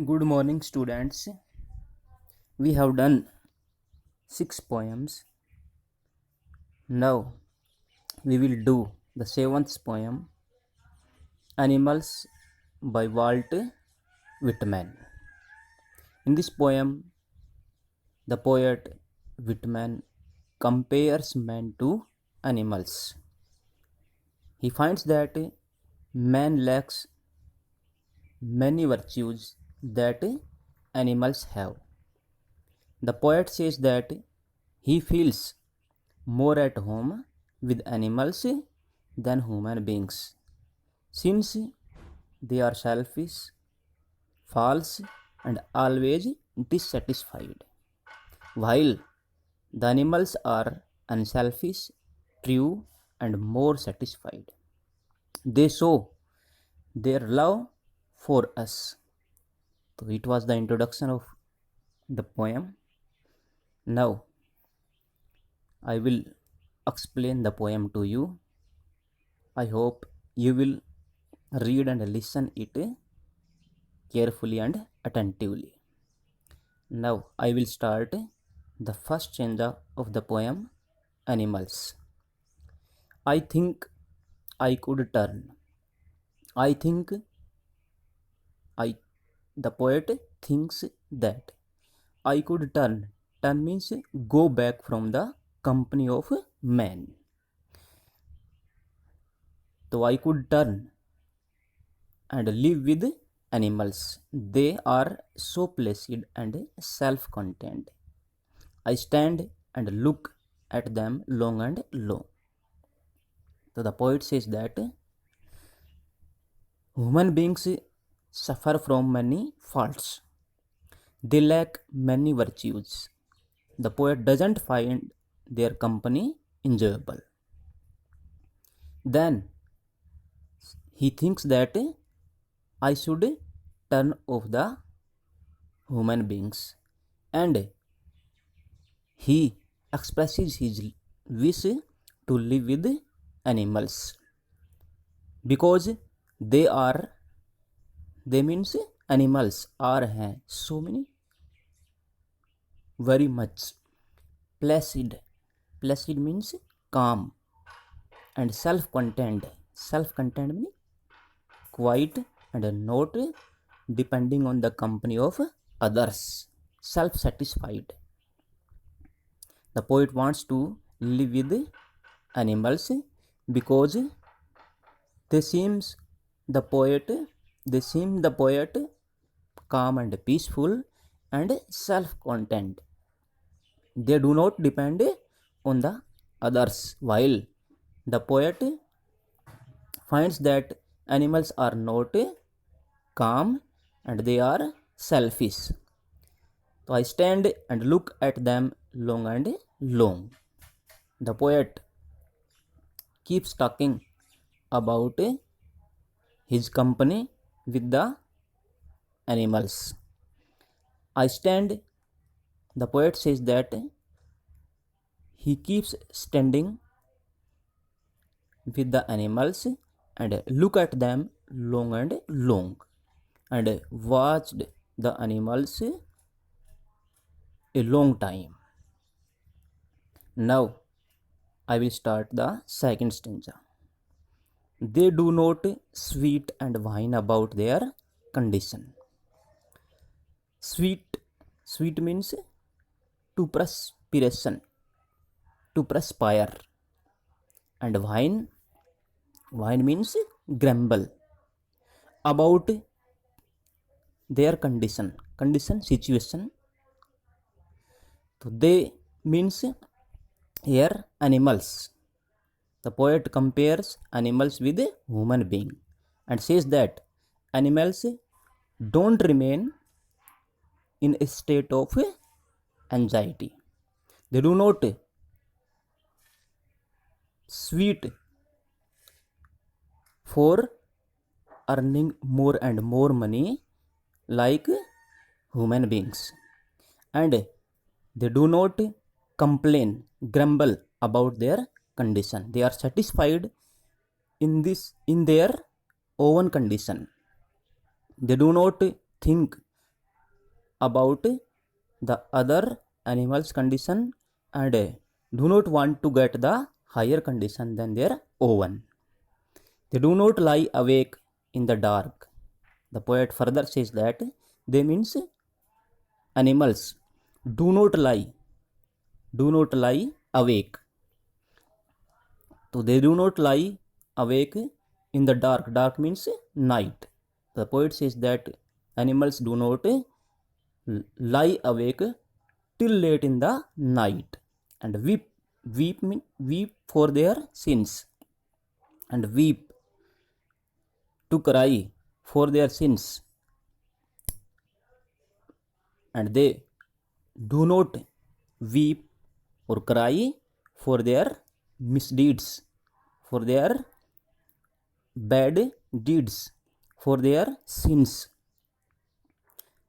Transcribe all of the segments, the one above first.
Good morning, students. We have done 6 poems. Now we will do the seventh poem, Animals by Walt Whitman. In this poem, the poet Whitman compares man to animals. He finds that man lacks many virtues that animals have. The poet says that he feels more at home with animals than human beings, since they are selfish, false, and always dissatisfied, while the animals are unselfish, true, and more satisfied. They show their love for us. So it was the introduction of the poem. Now I will explain the poem to you. I hope you will read and listen it carefully and attentively. Now I will start the first stanza of the poem, Animals. I think I could turn. I think I the poet thinks that I could turn. Turn means go back from the company of man. So I could turn and live with animals. They are so placid and self contained. I stand and look at them long and low. So the poet says that human beings suffer from many faults. They lack many virtues. The poet doesn't find their company enjoyable. Then he thinks that I should turn off the human beings, and he expresses his wish to live with animals because they are they means animals are so many very much placid. Placid means calm, and self-contained. Self-contained means quiet and not depending on the company of others. Self-satisfied. The poet wants to live with animals because they seems the poet they seem the poet calm and peaceful and self-content. They do not depend on the others, while the poet finds that animals are not calm and they are selfish. So I stand and look at them long and long. The poet keeps talking about his company with the animals. I stand, the poet says that he keeps standing with the animals and look at them long and long and watched the animals a long time. Now I will start the second stanza. They do not sweet and whine about their condition. Sweet, sweet means to perspiration, to perspire, and whine, whine means grumble about their condition situation. So they means here animals. The poet compares animals with a human being and says that animals don't remain in a state of anxiety. They do not sweat for earning more and more money like human beings, and they do not complain, grumble about their condition. They are satisfied in their own condition. They do not think about the other animals condition and do not want to get the higher condition than their own. They do not lie awake in the dark. The poet further says that they means animals do not lie awake. So they do not lie awake in the dark. Dark means night. The poet says that animals do not lie awake till late in the night and weep for their sins, and weep to cry for their sins, and they do not weep or cry for their misdeeds, for their bad deeds, for their sins.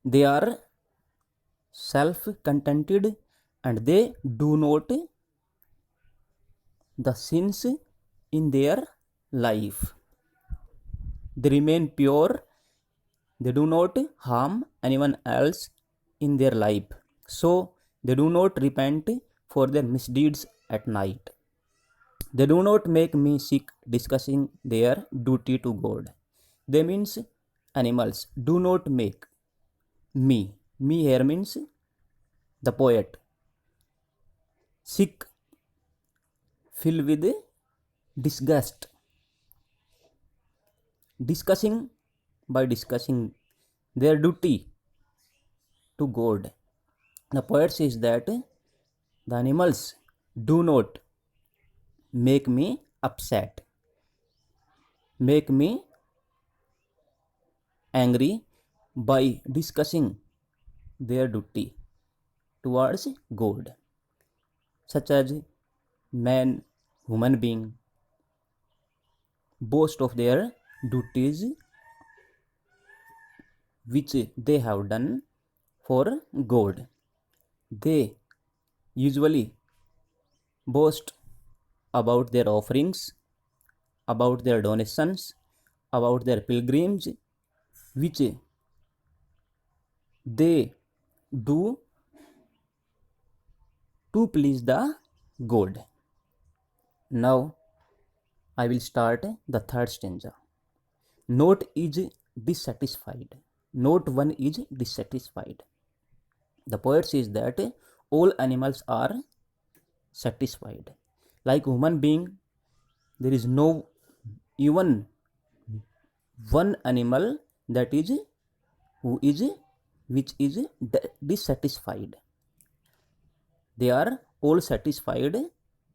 They are self-contented and they do not the sins in their life. They remain pure. They do not harm anyone else in their life. So they do not repent for their misdeeds at night. They do not make me sick discussing their duty to God. They means animals do not make me. Me here means the poet. Sick, filled with disgust. By discussing their duty to God. The poet says that the animals do not make me upset, make me angry by discussing their duty towards God, such as human being boast of their duties which they have done for God. They usually boast about their offerings, about their donations, about their pilgrims, which they do to please the God. Now I will start the third stanza. Not is dissatisfied. Not one is dissatisfied. The poet says that all animals are satisfied. Like human being, there is no even one animal that is which is dissatisfied. They are all satisfied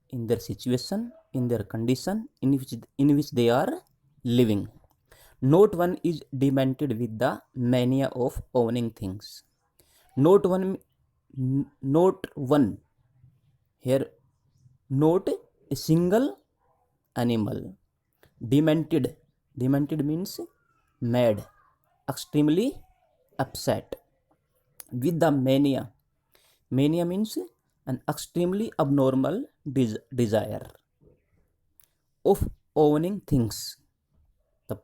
in their situation, in their condition in which they are living. Not one is demented with the mania of owning things. Not one here, not a single animal demented means mad, extremely upset with the mania means an extremely abnormal desire of owning things. The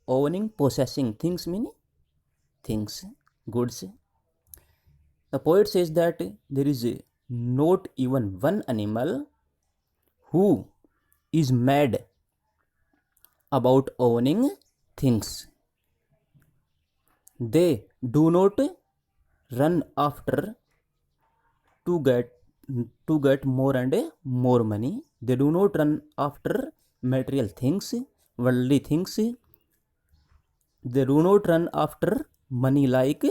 owning, possessing things mean things, goods. The poet says that there is not even one animal who is mad about owning things. They do not run after to get more and more money. They do not run after material things, worldly things. They do not run after money like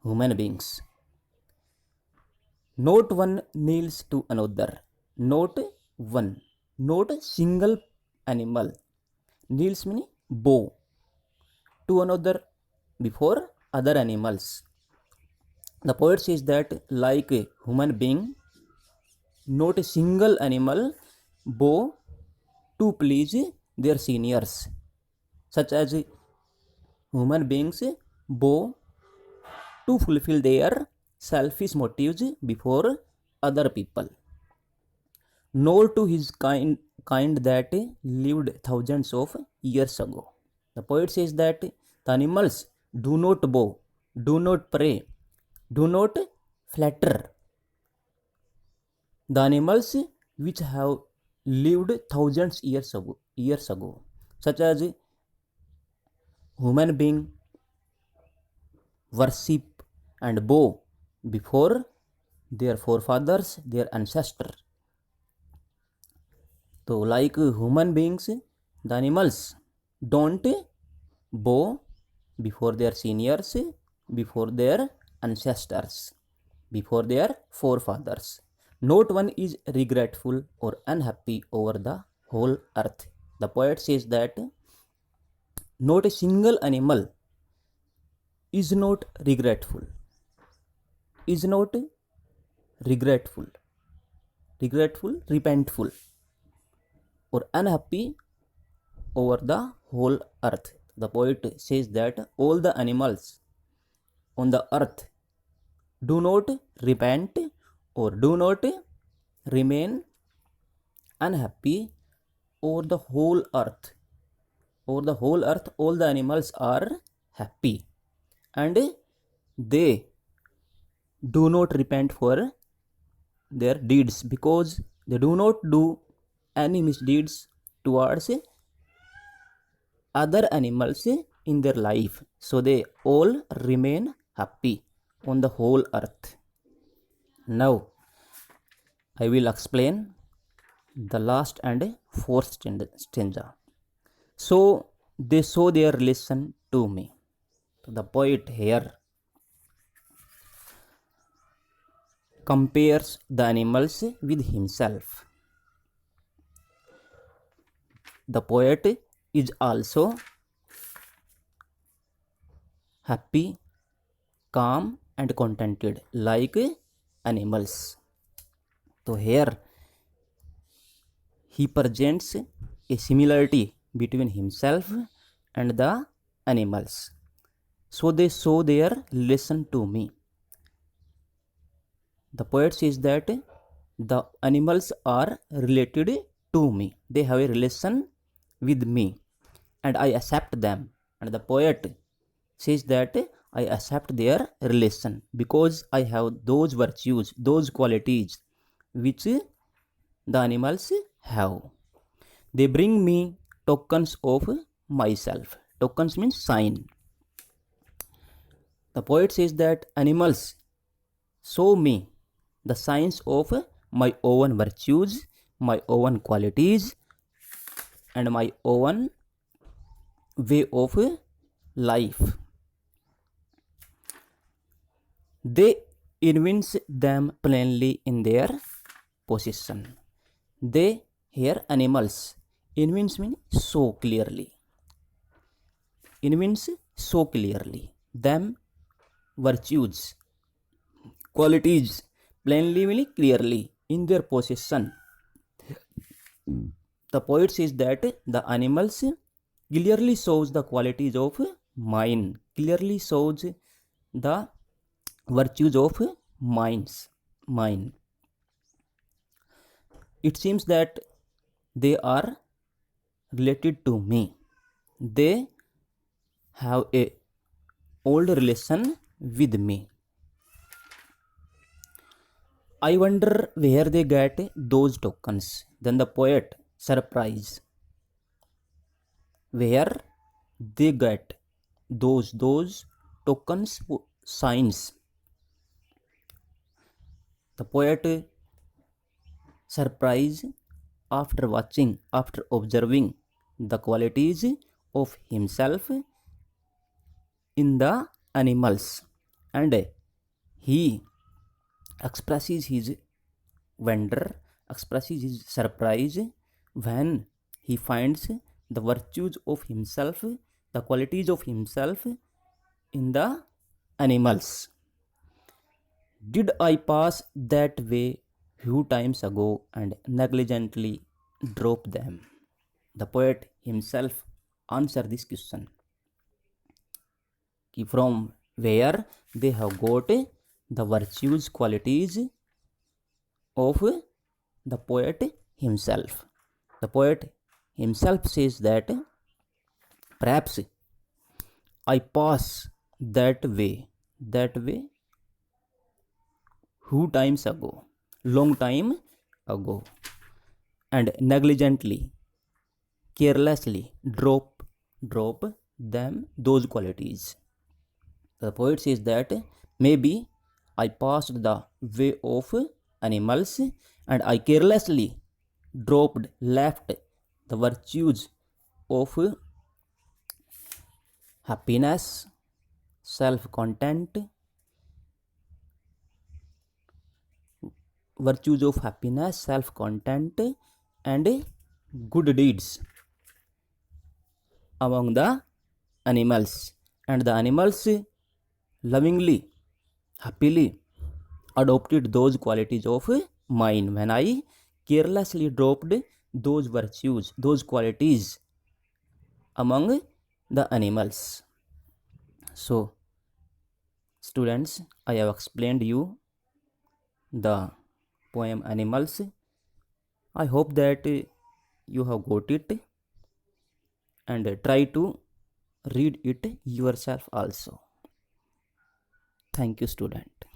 human beings. Not one kneels to another. Not one, not a single animal. Kneels means bow to another before other animals. The poet says that like a human being, not a single animal bow to please their seniors, such as human beings bow to fulfill their selfish motives before other people, nor to his kind that lived thousands of years ago. The poet says that the animals do not bow, do not pray, do not flatter the animals which have lived thousands years ago, such as human being worship and bow before their forefathers, their ancestors. So like human beings, the animals don't bow before their seniors, before their ancestors, before their forefathers. Not one is regretful or unhappy over the whole earth. The poet says that not a single animal is not regretful, is not regretful, repentful, or unhappy over the whole earth. The poet says that all the animals on the earth do not repent or do not remain unhappy over the whole earth. Over the whole earth, all the animals are happy and they do not repent for their deeds, because they do not do any misdeeds towards other animals in their life. So they all remain happy on the whole earth. Now I will explain the last and fourth stanza. So they show their relation to me. The poet here compares the animals with himself. The poet is also happy, calm and contented like animals. So here he presents a similarity between himself and the animals. So they show their relation to me. The poet says that the animals are related to me. They have a relation with me and I accept them. And the poet says that I accept their relation because I have those virtues, those qualities which the animals have. They bring me tokens of myself. Tokens means sign. The poet says that animals show me the signs of my own virtues, my own qualities, and my own way of life. They evince them plainly in their possession. They hear animals. Evince means so clearly. Evince so clearly. Them virtues, qualities, plainly meaning clearly in their possession. The poet says that the animals clearly shows the qualities of mine, clearly shows the virtues of mine. It seems that they are related to me. They have a old relation with me. I wonder where they get those tokens. Then the poet surprise where they get those tokens, signs. The poet surprise after watching, after observing the qualities of himself in the animals, and he expresses his wonder, expresses his surprise when he finds the virtues of himself, the qualities of himself in the animals. Did I pass that way few times ago and negligently drop them? The poet himself answer this question. From where they have got the virtues, qualities of the poet himself. The poet himself says that perhaps I pass that way who times ago, long time ago. And negligently, carelessly, drop them, those qualities. The poet says that maybe I passed the way of animals and I carelessly dropped, left the virtues of happiness, self-content, virtues of happiness, self-content, and good deeds among the animals. And the animals lovingly, happily adopted those qualities of mine when I carelessly dropped those virtues, those qualities among the animals. So students, I have explained you the poem Animals. I hope that you have got it, and try to read it yourself also. Thank you, student.